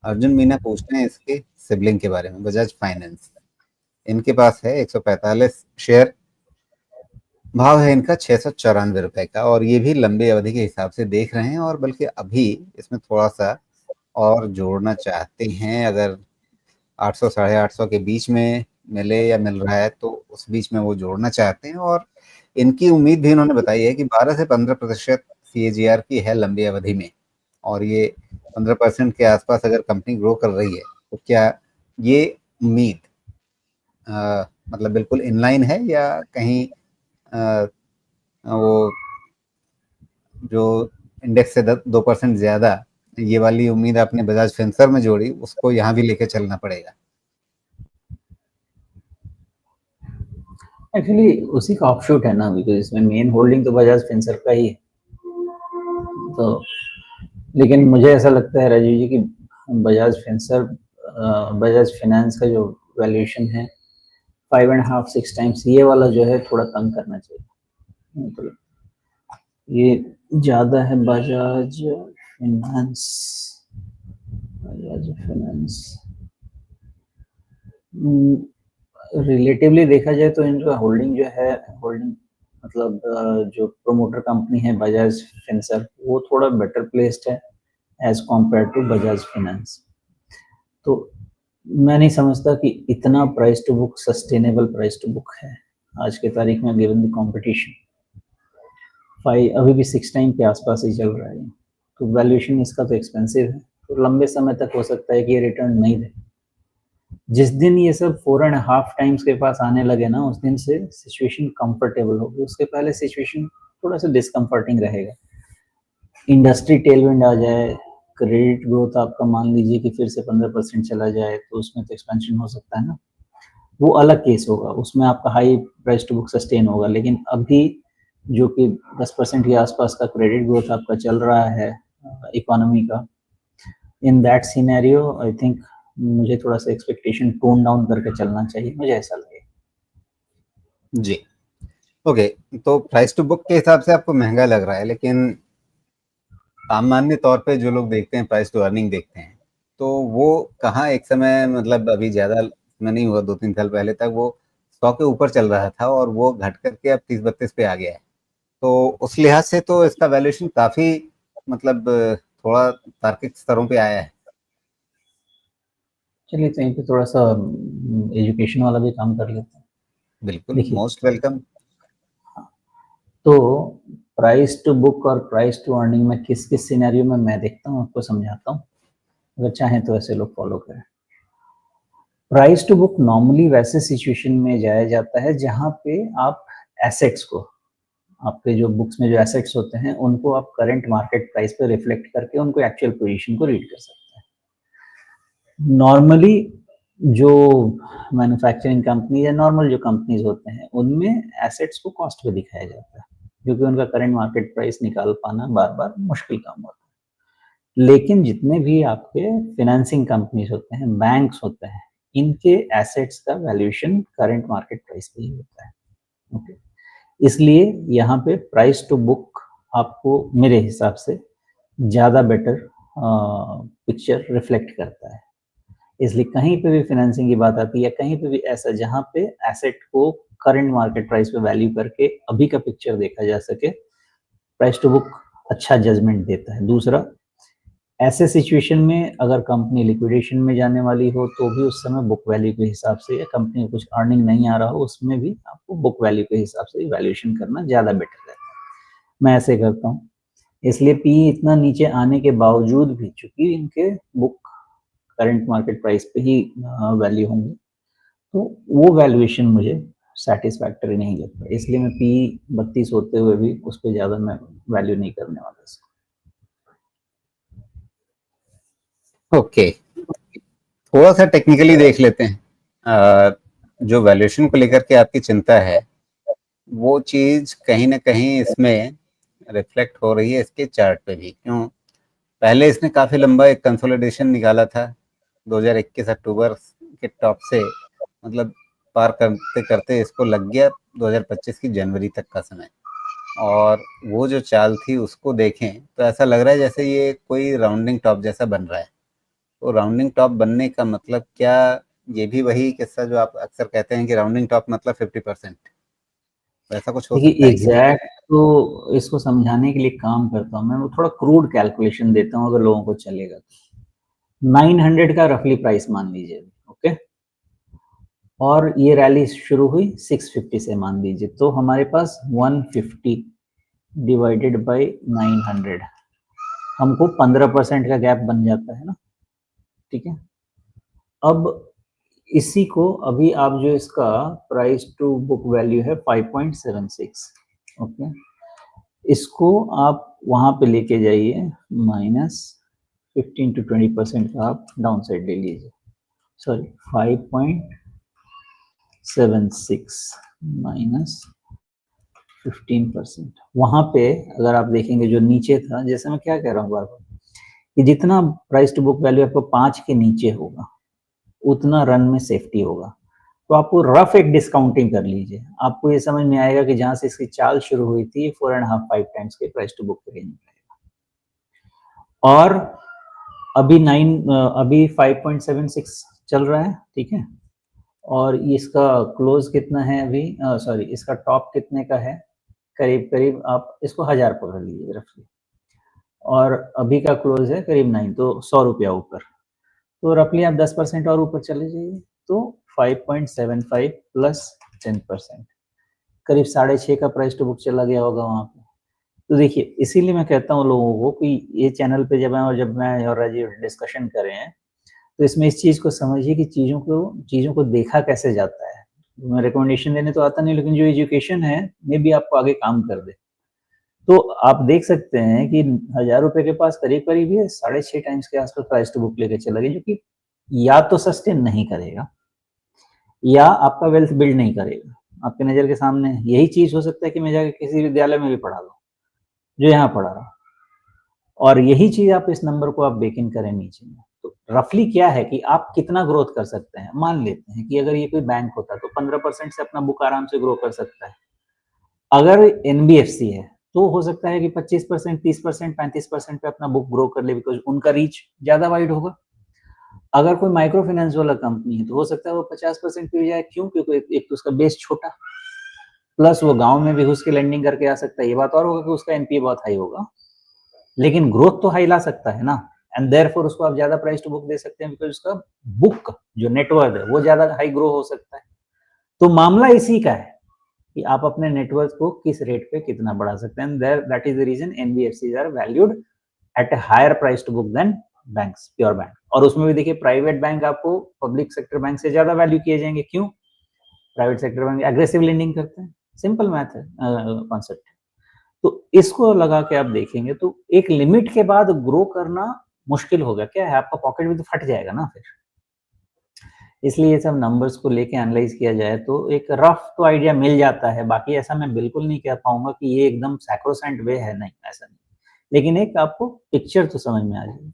अर्जुन मीना पूछ रहे हैं इसके सिबलिंग के बारे में, बजाज फाइनेंस। इनके पास है 145 शेयर, भाव है इनका 694 रुपए का, और ये भी लंबी अवधि के हिसाब से देख रहे हैं, और बल्कि अभी इसमें थोड़ा सा और जोड़ना चाहते हैं। अगर 800 साढ़े 800 के बीच में मिले या मिल रहा है तो उस बीच में वो जोड़ना चाहते हैं। और इनकी उम्मीद भी इन्होंने बताई है कि 12 से 15% CAGR की है लंबी अवधि में। और ये 15% के आसपास अगर कंपनी ग्रो कर रही है तो क्या ये उम्मीद मतलब बिल्कुल इनलाइन है, या कहीं अ, वो जो इंडेक्स से 2% ज्यादा, ये वाली उम्मीद आपने बजाज फिंसर में जोड़ी, उसको यहाँ भी लेके चलना पड़ेगा? एक्चुअली उसी का ऑफशूट है ना, बिकॉज इसमें मेन होल्डिंग तो बजाज फिंसर का ही है। तो लेकिन मुझे ऐसा लगता है राजीव जी कि बजाज फिंसर बजाज फाइनेंस का जो वैल्यूएशन है 5.5 6 टाइम्स, ये वाला जो है थोड़ा कम करना चाहिए। मतलब ये ज़्यादा है। फाइनेंस बजाज फाइनेंस रिलेटिवली देखा जाए तो इनका होल्डिंग जो है, होल्डिंग मतलब जो प्रोमोटर कंपनी है बजाज फिंसर, वो थोड़ा बेटर प्लेस्ड है as compared to Bajaj finance. तो मैं नहीं समझता कि इतना price to book sustainable price to book है आज के तारीख में, गिवन द कंपटीशन। अभी भी 6 टाइम के आसपास ही चल रहा है, तो वैल्यूएशन इसका तो एक्सपेंसिव है। तो लंबे समय तक हो सकता है कि ये रिटर्न नहीं दे। जिस दिन ये सब 4.5 टाइम्स के पास आने लगे ना, उस दिन से सिचुएशन कंफर्टेबल होगी। उसके पहले सिचुएशन थोड़ा सा डिस्कम्फर्टिंग रहेगा। इंडस्ट्री टेलविंड आ जाए, क्रेडिट ग्रोथ आपका मान लीजिए कि फिर से 15% चला जाए, तो उसमें तो एक्सपेंशन हो सकता है ना, वो अलग केस होगा। उसमें आपका high price to book sustain होगा। लेकिन अभी जो कि 10% के आसपास का क्रेडिट ग्रोथ आपका चल रहा है इकोनॉमी का, in that scenario I think मुझे थोड़ा सा एक्सपेक्टेशन टोन डाउन करके चलना चाहिए, मुझे ऐसा लगे। जी, ओके। तो प्राइस टू बुक के हिसाब से आपको महंगा लग रहा है, लेकिन सामान्य तौर पे जो लोग देखते हैं, प्राइस टू अर्निंग देखते हैं, तो वो कहाँ एक समय, मतलब अभी ज़्यादा में नहीं हुआ, 2-3 साल पहले तक वो 100 के ऊपर चल रहा था, और वो घट करके अब 30-32 पे आ गया है। तो उस लिहाज से तो इसका वैल्यूएशन काफ़ी, मतलब थोड़ा तार्किक स्तरों पे आया है। चलिए तो यहीं पे थोड़ा सा एजुकेशन वाला भी काम कर लेते हैं। बिल्कुल, देखिए, मोस्ट वेलकम। तो प्राइस टू बुक और प्राइस टू अर्निंग में किस किस सिनेरियो में मैं देखता हूँ, आपको समझाता हूँ, अगर चाहें तो ऐसे लोग फॉलो करें। प्राइस टू बुक नॉर्मली वैसे सिचुएशन में जाया जाता है जहां पे आप एसेट्स को, आपके जो बुक्स में जो एसेट्स होते हैं उनको आप करंट मार्केट प्राइस पे रिफ्लेक्ट करके उनको एक्चुअल पोजीशन को रीड कर सकते हैं। नॉर्मली जो मैन्युफैक्चरिंग कंपनी या नॉर्मल जो कंपनीज होते हैं उनमें एसेट्स को कॉस्ट पे दिखाया जाता है, क्योंकि उनका करंट मार्केट प्राइस निकाल पाना बार बार मुश्किल काम होता है। लेकिन जितने भी आपके फाइनेंसिंग कंपनीज होते हैं, बैंक्स होते हैं, इनके एसेट्स का वैल्यूएशन करंट मार्केट प्राइस पे ही होता है। ओके, इसलिए यहाँ पे प्राइस टू बुक आपको मेरे हिसाब से ज़्यादा बेटर पिक्चर रिफ्लेक्ट करता है। इसलिए कहीं पे भी फाइनेंसिंग की बात आती है, या कहीं पे भी ऐसा जहाँ पे एसेट को करंट मार्केट प्राइस पे वैल्यू करके अभी का पिक्चर देखा जा सके, प्राइस टू बुक अच्छा जजमेंट देता है। दूसरा, ऐसे सिचुएशन में अगर कंपनी लिक्विडेशन में जाने वाली हो तो भी उस समय बुक वैल्यू के हिसाब से, या कंपनी को कुछ अर्निंग नहीं आ रहा हो उसमें भी आपको बुक वैल्यू के हिसाब से वैल्यूएशन करना ज़्यादा बेटर रहता है। मैं ऐसे करता हूँ। इसलिए पी इतना नीचे आने के बावजूद भी, चूंकि इनके बुक करंट मार्केट प्राइस पे ही वैल्यू होंगी, तो वो वैल्यूएशन मुझे सेटिस्फैक्टरी नहीं लगता। इसलिए मैं पी 32 होते हुए भी उस पर ज़्यादा मैं वैल्यू नहीं करने वाला इसको। ओके, थोड़ा सा टेक्निकली देख लेते हैं। जो वैल्यूएशन को लेकर के आपकी चिंता है, वो चीज़ कहीं न कहीं इसमें रिफ्लेक्ट हो रही है इसके चार्ट पे भी। क्यों? पहले इसने काफ़ी लंबा एक कंसोलिडेशन निकाला था 2021 अक्टूबर के टॉप से, मतलब पार करते-करते इसको लग गया 2025 की जनवरी तक का समय। और वो जो चाल थी उसको देखें तो ऐसा लग रहा है जैसे ये कोई राउंडिंग टॉप जैसा बन रहा है। तो राउंडिंग टॉप बनने का मतलब क्या, ये भी वही किस्सा जो आप अक्सर कहते हैं कि राउंडिंग टॉप मतलब 50%, ऐसा कुछ हो सकता देखिए है क्या? एग्जैक्ट तो इसको समझाने के लिए काम करता हूँ मैं, वो थोड़ा क्रूड कैलकुलेशन देता हूँ अगर लोगों को चलेगा तो। 900 का रफली प्राइस मान लीजिए, ओके, और ये रैली शुरू हुई 650 से मान लीजिए, तो हमारे पास 150 डिवाइडेड बाय 900, हमको 15% का गैप बन जाता है ना, ठीक है। अब इसी को अभी आप जो इसका प्राइस टू बुक वैल्यू है 5.76, ओके, इसको आप वहां पे लेके जाइए, -15 to 20% का आप डाउन साइड ले लीजिए, सॉरी 5.76 माइनस 15%, वहां पे अगर आप देखेंगे जो नीचे था, जैसे मैं क्या कह रहा हूँ बार बार कि जितना प्राइस टू बुक वैल्यू आपको 5 के नीचे होगा उतना रन में सेफ्टी होगा। तो आपको रफ एक डिस्काउंटिंग कर लीजिए, आपको ये समझ में आएगा कि जहां से इसकी चाल शुरू हुई थी 4.5-5 टाइम्स के प्राइस टू बुक रेंज में, और अभी 5.76 चल रहा है, ठीक है, और इसका क्लोज कितना है अभी, सॉरी इसका टॉप कितने का है, करीब करीब आप इसको 1000 पकड़ लीजिए रफली, और अभी का क्लोज है करीब 9, तो 100 रुपया ऊपर, तो रफली आप 10% और ऊपर चले जाइए, तो 5.75 प्लस 10%, करीब 6.5 का प्राइस टू बुक चला गया होगा वहां पे। तो देखिए इसीलिए मैं कहता हूँ लोगों को कि ये चैनल पे जब मैं और राजीव डिस्कशन कर रहे हैं, तो इसमें इस चीज को समझिए कि चीजों को देखा कैसे जाता है। मैं रिकमेंडेशन देने तो आता नहीं, लेकिन जो एजुकेशन है मे भी आपको आगे काम कर दे। तो आप देख सकते हैं कि 1000 रुपए के पास करीब करीब ये 6.5 टाइम्स के आसपास प्राइस टू बुक लेके चला गया, जो कि या तो सस्टेन नहीं करेगा या आपका वेल्थ बिल्ड नहीं करेगा। आपके नजर के सामने यही चीज हो सकता है कि मैं जाके किसी विद्यालय में भी पढ़ा लूँ जो यहाँ पढ़ा रहा, और यही चीज आप इस नंबर को आप बेक इन करें नीचे में, तो रफली क्या है कि आप कितना ग्रोथ कर सकते हैं। मान लेते हैं कि अगर ये कोई बैंक होता तो 15% से अपना बुक आराम से ग्रो कर सकता है। अगर एनबीएफसी है तो हो सकता है कि 25%, 30%, 35% पे अपना बुक ग्रो कर ले, बिकॉज उनका रीच ज्यादा वाइड होगा। अगर कोई माइक्रो फाइनेंस वाला कंपनी है तो हो सकता है वो 50% पे जाए, क्यों, क्योंकि एक तो उसका बेस छोटा, प्लस वो गांव में भी घुस के लैंडिंग करके आ सकता है। ये बात और होगा कि उसका एनपीए बहुत हाई होगा, लेकिन ग्रोथ तो हाई ला सकता है ना, एंड देयरफॉर उसको आप ज्यादा प्राइस टू बुक दे सकते हैं, बिकॉज उसका बुक जो नेटवर्थ है वो ज्यादा हाई ग्रो हो सकता है। तो मामला इसी का है कि आप अपने नेटवर्थ को किस रेट पे कितना बढ़ा सकते हैं, that is the reason NBFCs are valued at a higher price to book than banks, pure bank. और उसमें भी देखिए प्राइवेट बैंक आपको पब्लिक सेक्टर बैंक से ज्यादा वैल्यू किए जाएंगे, क्यों, private sector bank aggressive lending करते हैं, सिंपल मैथ है, कॉन्सेप्ट। तो इसको लगा के आप देखेंगे तो एक लिमिट के बाद ग्रो करना मुश्किल होगा, क्या है आपका पॉकेट भी तो फट जाएगा ना फिर। इसलिए ये सब नंबर्स को लेके एनालाइज किया जाए तो एक रफ तो आइडिया मिल जाता है। बाकी ऐसा मैं बिल्कुल नहीं कह पाऊंगा कि ये एकदम सैक्रोसेंट वे है, नहीं ऐसा नहीं, लेकिन एक आपको पिक्चर तो समझ में आ जाएगी।